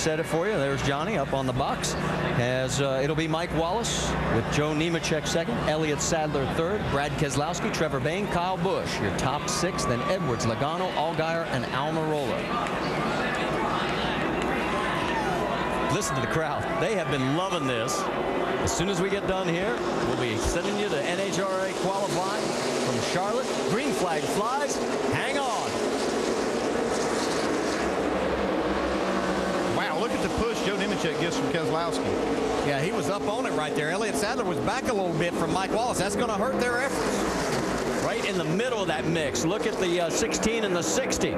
said it for you. There's Johnny up on the box. As it'll be Mike Wallace with Joe Nemechek second, Elliott Sadler third, Brad Keselowski, Trevor Bayne, Kyle Busch. Your top six, then Edwards, Logano, Allgaier, and Almirola. Listen to the crowd. They have been loving this. As soon as we get done here, we'll be sending you to NHRA qualifying from Charlotte. Green flag flies. Hang on. Wow, look at the push Joe Nemechek gets from Keselowski. Yeah, he was up on it right there. Elliott Sadler was back a little bit from Mike Wallace. That's going to hurt their efforts. Right in the middle of that mix. Look at the 16 and the 60.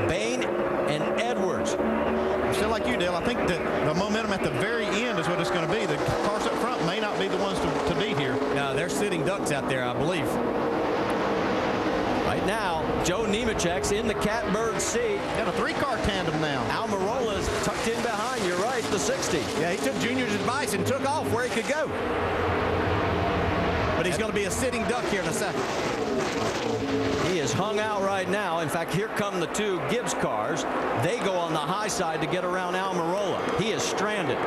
Bain and Edwards. Still like you, Dale, I think that the momentum at the very end is what it's going to be. The cars up front may not be the ones to be here. No, they're sitting ducks out there, I believe. Right now, Joe Nemechek's in the catbird seat. Got a three-car tandem now. Almirola's tucked in behind. You're right, the 60. Yeah, he took Junior's advice and took off where he could go. But he's going to be a sitting duck here in a second. He is hung out right now. In fact, here come the two Gibbs cars. They go on the high side to get around Almirola. He is stranded.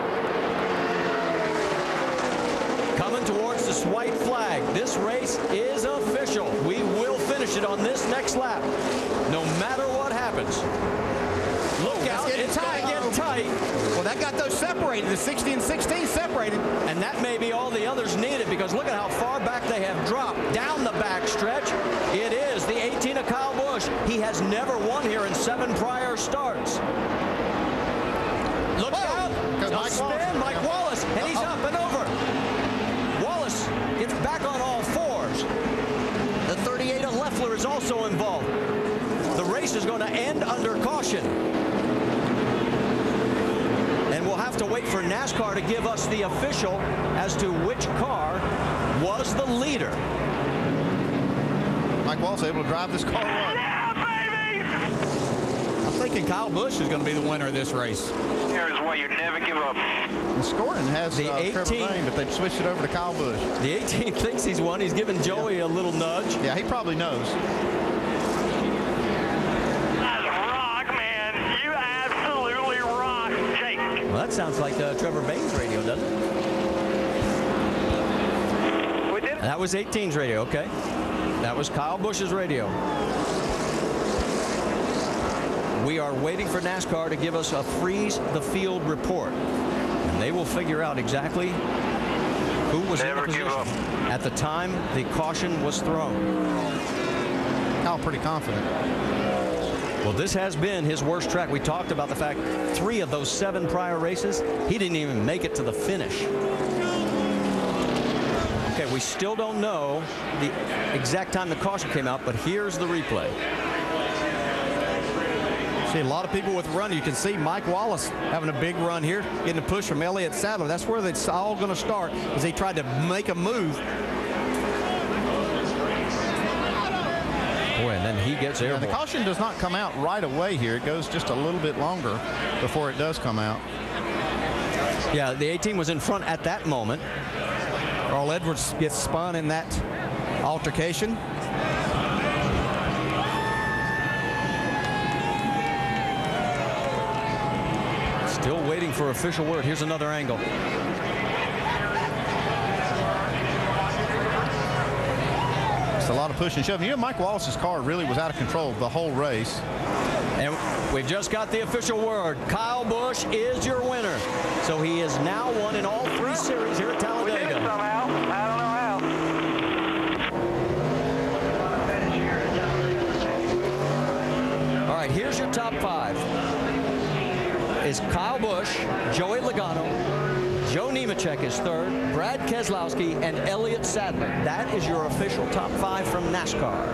Coming towards this white flag. This race is official. We will finish it on this next lap, no matter what happens. Look out, it's going to get tight. Well, that got those separated. The 60 and 16 separated. And that may be all the others needed, because look at how far back they have dropped. Down the back stretch, it is the 18 of Kyle Busch. He has never won here in 7 prior starts. Look out. A spin, Mike Wallace, and he's up and over. Wallace gets back on all fours. The 38 of Leffler is also involved. The race is going to end under caution. And we'll have to wait for NASCAR to give us the official as to which car was the leader. Mike Wallace able to drive this car one. Yeah, baby! I'm thinking Kyle Busch is going to be the winner of this race. Here's why you never give up. The scoring has The Trevor 18 Bayne, but they've switched it over to Kyle Busch. The 18 thinks he's won. He's giving Joey a little nudge. Yeah, he probably knows. That's rock, man. You absolutely rock, Jake. Well, that sounds like Trevor Bayne's radio, doesn't it? We did it. That was 18's radio, okay. That was Kyle Busch's radio. We are waiting for NASCAR to give us a freeze the field report. And they will figure out exactly who was in the Never give position up. at the time the caution was thrown. Kyle pretty confident. Well, this has been his worst track. We talked about the fact 3 of those 7 prior races, he didn't even make it to the finish. Okay, we still don't know the exact time the caution came out, but here's the replay. See a lot of people with run. You can see Mike Wallace having a big run here, getting a push from Elliott Sadler. That's where it's all going to start, as he tried to make a move. Boy, and then he gets Yeah, airborne. the caution does not come out right away here. It goes just a little bit longer before it does come out. Yeah, the 18 was in front at that moment. Earl Edwards gets spun in that altercation. Still waiting for official word. Here's another angle. It's a lot of push and shove. You know, Mike Wallace's car really was out of control the whole race. And we just got the official word. Kyle Busch is your winner. So he is now won in all 3 series here at We did it Talladega. somehow. I don't know how. All right, here's your top 5. Is Kyle Busch, Joey Logano, Joe Nemechek is 3rd, Brad Keselowski, and Elliott Sadler. That is your official top 5 from NASCAR.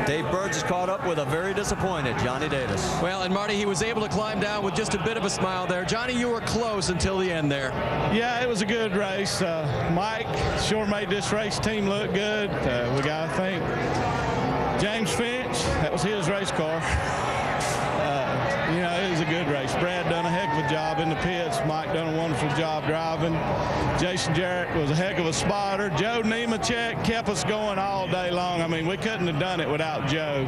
Dave Burns is caught up with a very disappointed Johnny Davis. Well, and Marty, he was able to climb down with just a bit of a smile there. Johnny, you were close until the end there. Yeah, it was a good race. Mike sure made this race team look good. We got to thank James Finch. That was his race car. you know, it was a good race. Brad done a heck of a job in the pits. Mike done a wonderful job driving. Jason Jarrett was a heck of a spotter. Joe Nemechek kept us going all day long. I mean, we couldn't have done it without Joe.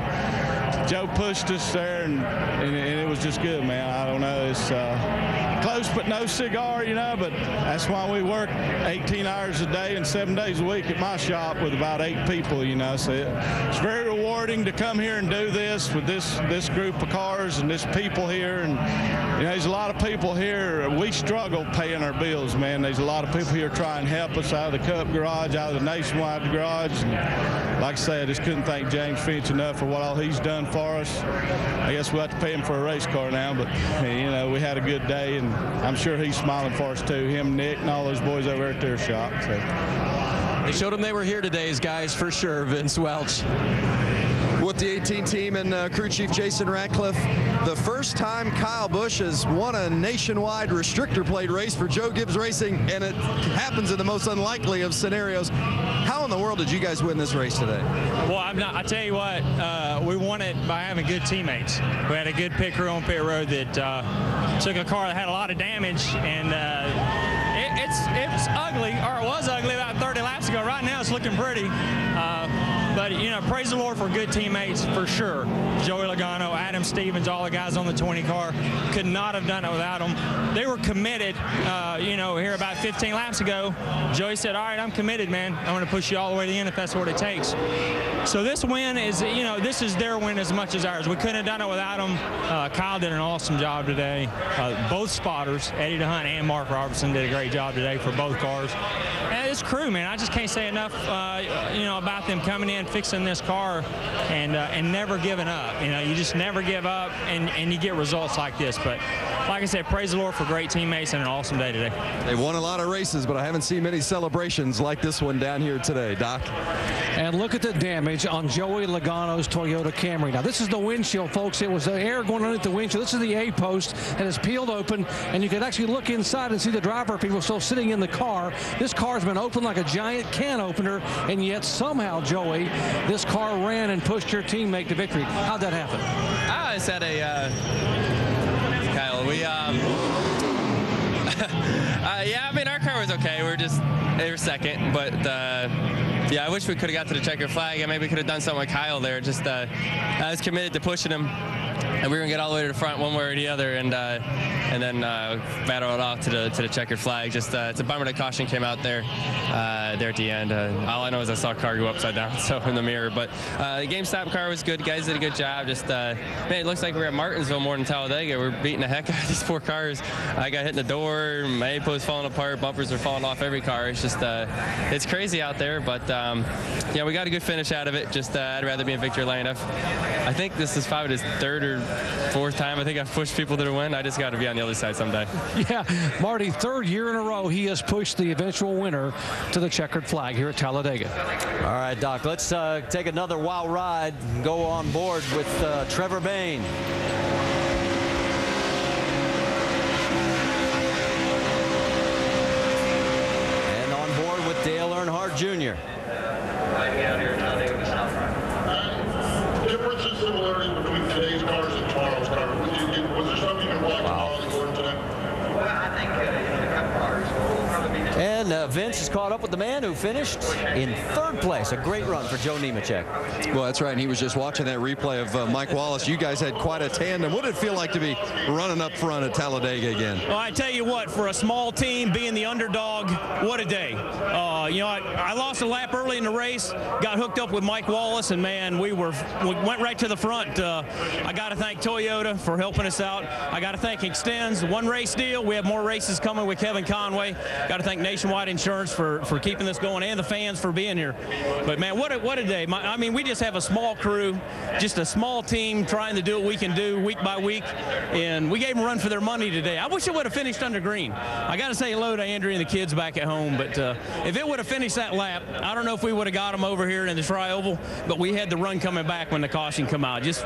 Joe pushed us there, and it was just good, man. I don't know. It's close but no cigar, you know, but that's why we work 18 hours a day and 7 days a week at my shop with about 8 people, you know. So it's very rewarding to come here and do this with this group of cars and this people here. And, you know, there's a lot of people here. We struggle paying our bills, man. There's a lot of people here trying to help us out of the Cup garage, out of the Nationwide garage. And like I said, I just couldn't thank James Finch enough for what all he's done for us. I guess we'll have to pay him for a race car now, but, you know, we had a good day, and I'm sure he's smiling for us too. Him, Nick, and all those boys over at their shop. So. They showed them they were here today, guys, for sure, Vince Welch. With the 18 team and crew chief Jason Ratcliffe, the first time Kyle Busch has won a nationwide restrictor plate race for Joe Gibbs Racing, and it happens in the most unlikely of scenarios. How in the world did you guys win this race today? Well, I tell you what, we won it by having good teammates. We had a good pit crew on pit road that took a car that had a lot of damage, and it's ugly, or it was ugly about 30 laps ago. Right now it's looking pretty. But, you know, praise the Lord for good teammates, for sure. Joey Logano, Adam Stevens, all the guys on the 20 car. Could not have done it without them. They were committed, you know, here about 15 laps ago. Joey said, all right, I'm committed, man. I'm going to push you all the way to the end if that's what it takes. So this win is, you know, this is their win as much as ours. We couldn't have done it without them. Kyle did an awesome job today. Both spotters, Eddie DeHunt and Mark Robertson, did a great job today for both cars. And this crew, man, I just can't say enough, you know, about them coming in, fixing this car, and never giving up. You know, you just never give up, and you get results like this. But like I said, praise the Lord for great teammates and an awesome day today. They won a lot of races, but I haven't seen many celebrations like this one down here today, Doc. And look at the damage on Joey Logano's Toyota Camry. Now, this is the windshield, folks. It was the air going underneath the windshield. This is the A-post, and it's peeled open, and you can actually look inside and see the driver people still sitting in the car. This car's been open like a giant can opener, and yet somehow, Joey, this car ran and pushed your teammate to victory. How'd that happen? I just had Kyle, yeah, I mean, our car was okay. They were second, but yeah, I wish we could have got to the checkered flag, and maybe we could have done something with Kyle there. Just I was committed to pushing him, and we were gonna get all the way to the front one way or the other, and then battle it off to the checkered flag. Just it's a bummer that caution came out there at the end. All I know is I saw a car go upside down, so in the mirror. But the GameStop car was good. Guys did a good job. Just man, it looks like we're at Martinsville more than Talladega. We're beating the heck out of these 4 cars. I got hit in the door. My A-post falling apart. Bumpers are falling off every car. It's just it's crazy out there. But yeah, we got a good finish out of it. Just I'd rather be in victory lane. I think this is probably his 3rd or 4th time I think I've pushed people to the win. I just got to be on the other side someday. Yeah, Marty, 3rd year in a row he has pushed the eventual winner to the checkered flag here at Talladega. All right, Doc, let's take another wild ride and go on board with Trevor Bayne. And on board with Dale Earnhardt Jr. Differences and similarities between today's cars and tomorrow's cars. Was there something you can watch about Gordon today? Well, I think the Cup cars will probably be. And Vince is caught up with the man who finished in 3rd place. A great run for Joe Nemechek. Well, that's right. And he was just watching that replay of Mike Wallace. You guys had quite a tandem. What did it feel like to be running up front at Talladega again? Well, I tell you what, for a small team being the underdog, what a day. You know, I lost a lap early in the race, got hooked up with Mike Wallace, and man, we went right to the front. I got to thank Toyota for helping us out. I got to thank Extends, 1 race deal. We have more races coming with Kevin Conway. Got to thank Nationwide Insurance for keeping this going, and the fans for being here. But man, what a day. I mean, we just have a small crew, just a small team trying to do what we can do week by week, and we gave them a run for their money today. I wish it would have finished under green. I got to say hello to Andrea and the kids back at home, but if it would have finished that lap, I don't know if we would have got them over here in the Tri-Oval, but we had the run coming back when the caution come out. Just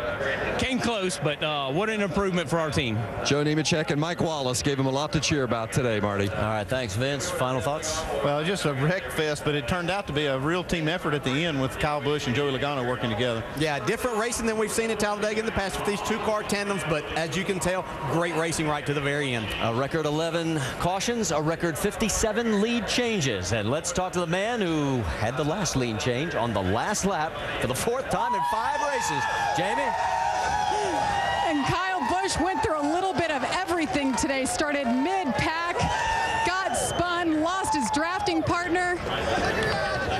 came close, but what an improvement for our team. Joe Nemechek and Mike Wallace gave him a lot to cheer about today, Marty. All right, thanks, Vince. Final thoughts? Well, just a wreck fest, but it turned out to be a real team effort at the end with Kyle Busch and Joey Logano working together. Yeah, different racing than we've seen at Talladega in the past with these two-car tandems, but as you can tell, great racing right to the very end. A record 11 cautions, a record 57 lead changes. And let's talk to the man who had the last lead change on the last lap for the 4th time in 5 races. Jamie? And Kyle Busch went through a little bit of everything today. Started mid-pack, got spun, lost his drafting partner.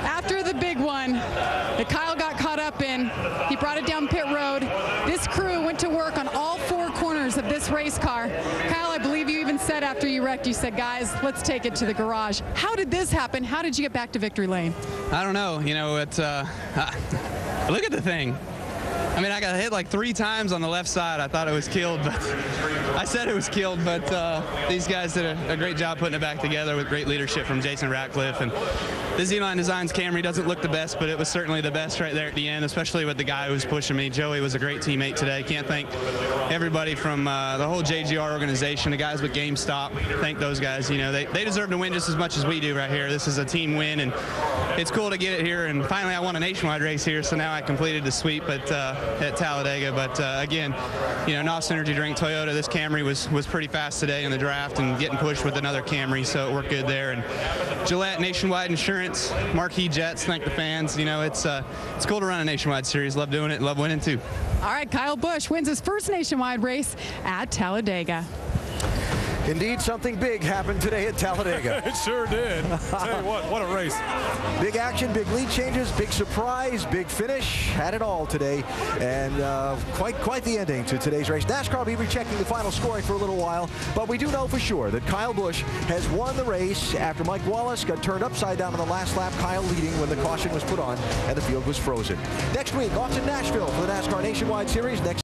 After the big one that Kyle got caught up in, he brought it down pit road. This crew went to work on all 4 corners of this race car. Kyle, I believe you even said after you wrecked, you said, guys, let's take it to the garage. How did this happen? How did you get back to victory lane? I don't know. You know, it's look at the thing. I mean, I got hit like 3 times on the left side. I thought it was killed, but I said it was killed, but these guys did a great job putting it back together with great leadership from Jason Ratcliffe. And the Z-Line Designs Camry doesn't look the best, but it was certainly the best right there at the end, especially with the guy who was pushing me. Joey was a great teammate today. Can't thank everybody from the whole JGR organization, the guys with GameStop. Thank those guys. You know, they deserve to win just as much as we do right here. This is a team win, and it's cool to get it here. And finally, I won a nationwide race here, so now I completed the sweep at Talladega. But again, you know, NOS Energy Drink Toyota, this Camry was pretty fast today in the draft and getting pushed with another Camry, so it worked good there. And Gillette, Nationwide Insurance, Marquee Jets, thank the fans. You know, it's cool to run a nationwide series. Love doing it, love winning too. All right, Kyle Busch wins his first nationwide race at Talladega. Indeed, something big happened today at Talladega. It sure did. Tell you what a race. Big action, big lead changes, big surprise, big finish. Had it all today. And quite the ending to today's race. NASCAR will be rechecking the final scoring for a little while, but we do know for sure that Kyle Busch has won the race after Mike Wallace got turned upside down on the last lap. Kyle leading when the caution was put on and the field was frozen. Next week, off to Nashville for the NASCAR Nationwide Series. Next